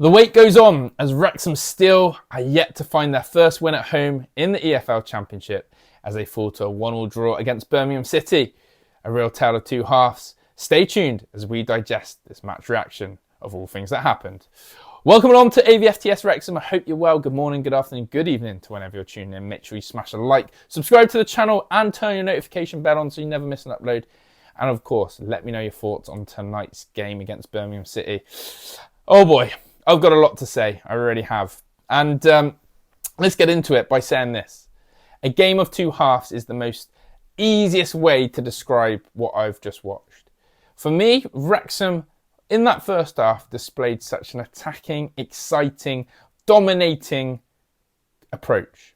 The wait goes on as Wrexham still are yet to find their first win at home in the EFL Championship as they fall to a 1-1 draw against Birmingham City. A real tale of two halves. Stay tuned as we digest this match reaction of all things that happened. Welcome along to AVFTS Wrexham. I hope you're well. Good morning, good afternoon, good evening to whenever you're tuning in. Make sure you smash a like, subscribe to the channel and turn your notification bell on so you never miss an upload. And of course, let me know your thoughts on tonight's game against Birmingham City. Oh boy. I've got a lot to say, I really have. And let's get into it by saying this. A game of two halves is the most easiest way to describe what I've just watched. For me, Wrexham, in that first half, displayed such an attacking, exciting, dominating approach.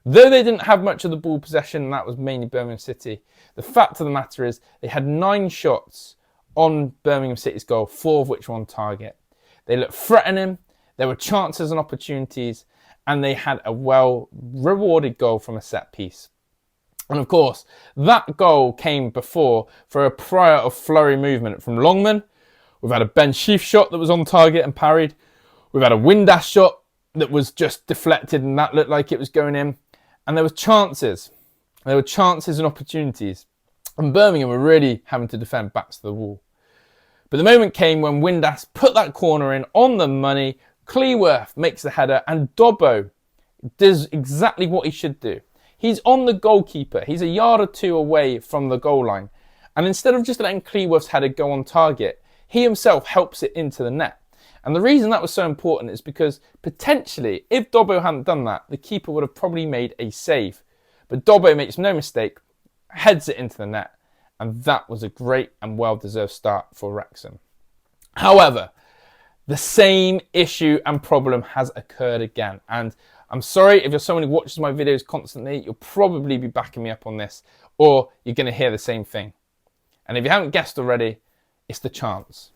Though they didn't have much of the ball possession, and that was mainly Birmingham City, the fact of the matter is they had 9 shots on Birmingham City's goal, 4 of which were on target. They looked threatening, there were chances and opportunities, and they had a well-rewarded goal from a set piece. And of course, that goal came before for a prior of flurry movement from Longman. We've had a Ben Sheaf shot that was on target and parried. We've had a Windass shot that was just deflected and that looked like it was going in. And there were chances. There were chances and opportunities. And Birmingham were really having to defend backs to the wall. But the moment came when Windass put that corner in on the money, Cleworth makes the header, and Dobbo does exactly what he should do. He's on the goalkeeper. He's a yard or two away from the goal line. And instead of just letting Cleworth's header go on target, he himself helps it into the net. And the reason that was so important is because potentially, if Dobbo hadn't done that, the keeper would have probably made a save. But Dobbo makes no mistake, heads it into the net. And that was a great and well-deserved start for Wrexham. However, the same issue and problem has occurred again. And I'm sorry if you're someone who watches my videos constantly, you'll probably be backing me up on this, or you're going to hear the same thing. And if you haven't guessed already, it's the chance.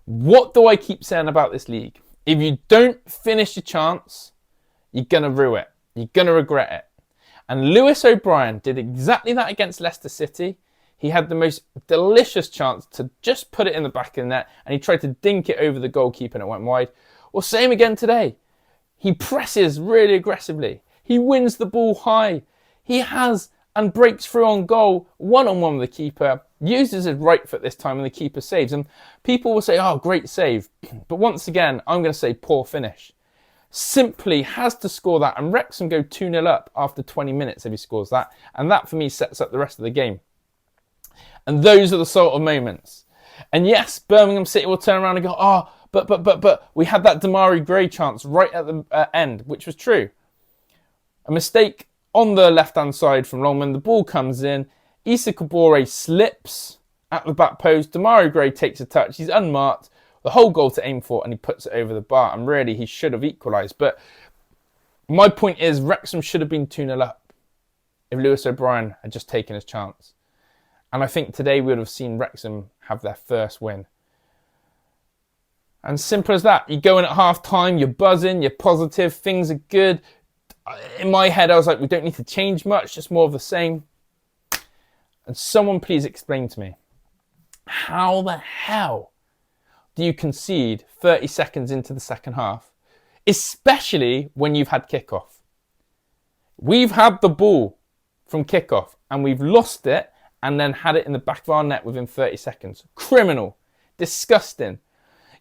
What do I keep saying about this league? If you don't finish your chance, you're going to rue it. You're going to regret it. And Lewis O'Brien did exactly that against Leicester City. He had the most delicious chance to just put it in the back of the net, and he tried to dink it over the goalkeeper and it went wide. Well, same again today. He presses really aggressively. He wins the ball high. He has and breaks through on goal, one-on-one with the keeper, uses his right foot this time and the keeper saves. And people will say, oh, great save. But once again, I'm going to say poor finish. Simply has to score that, and Wrexham go 2-0 up after 20 minutes if he scores that. And that, for me, sets up the rest of the game. And those are the sort of moments. And yes, Birmingham City will turn around and go, oh, but we had that Damari Gray chance right at the end, which was true. A mistake on the left-hand side from Longman. The ball comes in. Issa Kabore slips at the back post. Damari Gray takes a touch. He's unmarked. The whole goal to aim for, and he puts it over the bar. And really, he should have equalised. But my point is, Wrexham should have been 2-0 up if Lewis O'Brien had just taken his chance. And I think today we would have seen Wrexham have their first win. And simple as that. You go in at half time, you're buzzing, you're positive, things are good. In my head, I was like, we don't need to change much, just more of the same. And someone please explain to me, how the hell do you concede 30 seconds into the second half? Especially when you've had kickoff. We've had the ball from kickoff and we've lost it, and then had it in the back of our net within 30 seconds. Criminal. Disgusting.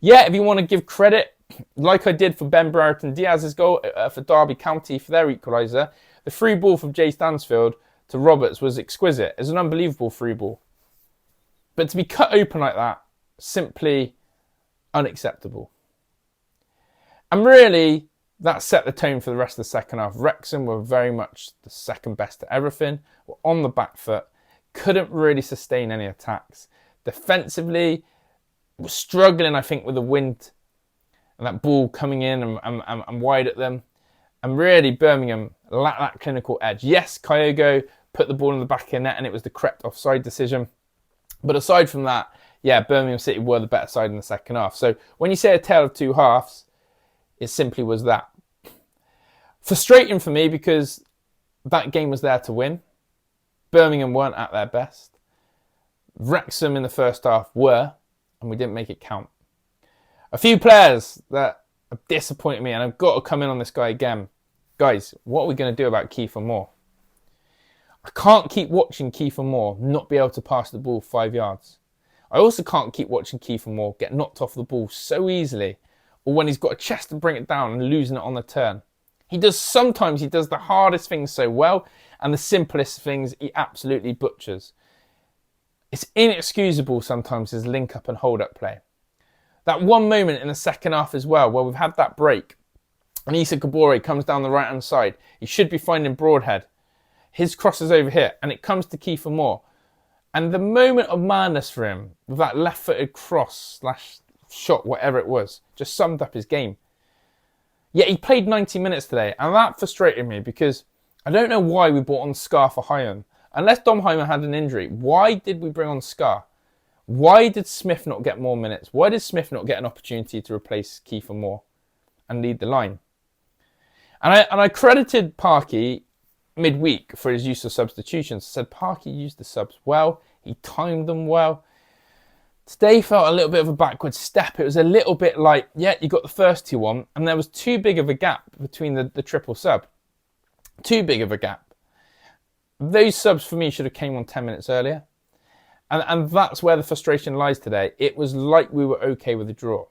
Yeah, if you want to give credit, like I did for Ben Brereton Diaz's goal for Derby County for their equaliser, the free ball from Jay Stansfield to Roberts was exquisite. It was an unbelievable free ball. But to be cut open like that, simply unacceptable. And really, that set the tone for the rest of the second half. Wrexham were very much the second best at everything, were on the back foot, couldn't really sustain any attacks. Defensively, was struggling, I think, with the wind and that ball coming in and wide at them. And really, Birmingham lacked that clinical edge. Yes, Kyogo put the ball in the back of the net and it was the correct offside decision. But aside from that, yeah, Birmingham City were the better side in the second half. So when you say a tale of two halves, it simply was that. Frustrating for me because that game was there to win. Birmingham weren't at their best. Wrexham in the first half were, and we didn't make it count. A few players that have disappointed me, and I've got to come in on this guy again. Guys, what are we going to do about Kiefer Moore? I can't keep watching Kiefer Moore not be able to pass the ball 5 yards. I also can't keep watching Kiefer Moore get knocked off the ball so easily, or when he's got a chest to bring it down and losing it on the turn. Sometimes he does the hardest things so well, and the simplest things he absolutely butchers. It's inexcusable sometimes his link-up and hold-up play. That one moment in the second half as well, where we've had that break, and Issa Kabore comes down the right-hand side. He should be finding Broadhead. His cross is over here, and it comes to Kiefer Moore. And the moment of madness for him, with that left-footed cross / shot, whatever it was, just summed up his game. Yet he played 90 minutes today, and that frustrated me because I don't know why we brought on Scar for Hyam. Unless Domheimer had an injury, why did we bring on Scar? Why did Smith not get more minutes? Why did Smith not get an opportunity to replace Kiefer Moore and lead the line? And I credited Parky midweek for his use of substitutions. I said Parky used the subs well. He timed them well. Today felt a little bit of a backward step. It was a little bit like, yeah, you got the first two on, and there was too big of a gap between the triple sub. Too big of a gap. Those subs for me should have came on 10 minutes earlier. And that's where the frustration lies today. It was like we were okay with the draw.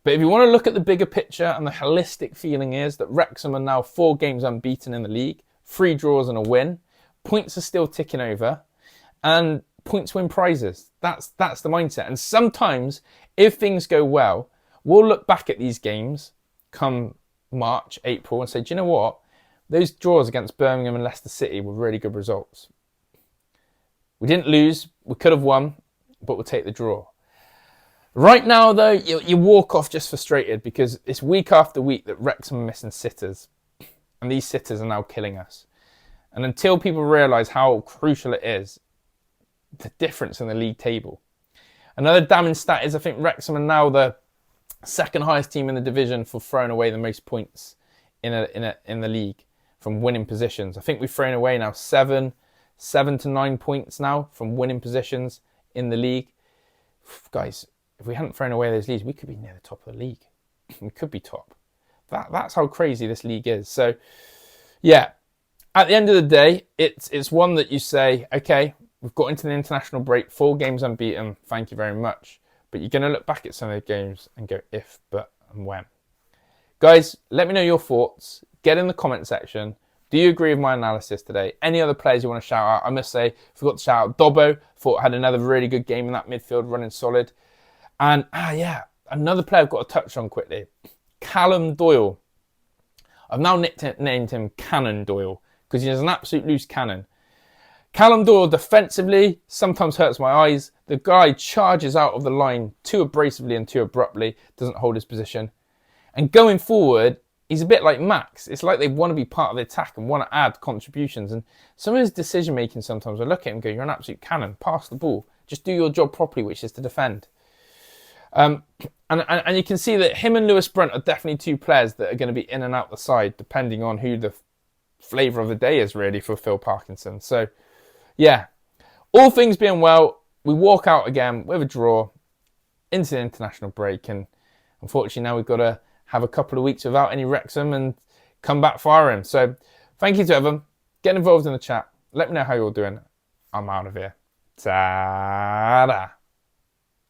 But if you want to look at the bigger picture, and the holistic feeling is that Wrexham are now 4 games unbeaten in the league, 3 draws and a win. Points are still ticking over, and points win prizes. That's the mindset. And sometimes, if things go well, we'll look back at these games come March, April, and say, do you know what? Those draws against Birmingham and Leicester City were really good results. We didn't lose, we could have won, but we'll take the draw. Right now, though, you walk off just frustrated because it's week after week that Wrexham are missing sitters. And these sitters are now killing us. And until people realise how crucial it is, the difference in the league table. Another damning stat is I think Wrexham are now the second highest team in the division for throwing away the most points in the league from winning positions. I think we've thrown away now 7 to 9 points now from winning positions in the league. Guys, if we hadn't thrown away those leads, we could be near the top of the league. We could be top. That's how crazy this league is. So, yeah, at the end of the day, it's one that you say, okay, we've got into the international break, 4 games unbeaten, thank you very much. But you're going to look back at some of the games and go if, but, and when. Guys, let me know your thoughts. Get in the comment section. Do you agree with my analysis today? Any other players you want to shout out? I must say, forgot to shout out Dobbo. Thought had another really good game in that midfield, running solid. And, yeah, another player I've got to touch on quickly. Callum Doyle. I've now named him Cannon Doyle because he is an absolute loose cannon. Callum Doyle defensively sometimes hurts my eyes. The guy charges out of the line too abrasively and too abruptly, doesn't hold his position. And going forward, he's a bit like Max. It's like they want to be part of the attack and want to add contributions. And some of his decision making sometimes, I look at him and go, you're an absolute cannon. Pass the ball. Just do your job properly, which is to defend. And you can see that him and Lewis Brunt are definitely 2 players that are going to be in and out the side, depending on who the flavour of the day is really for Phil Parkinson. So, yeah, all things being well, we walk out again with a draw into the international break. And unfortunately now we've got to have a couple of weeks without any Wrexham and come back firing. So thank you to everyone. Get involved in the chat. Let me know how you're doing. I'm out of here. Ta-da.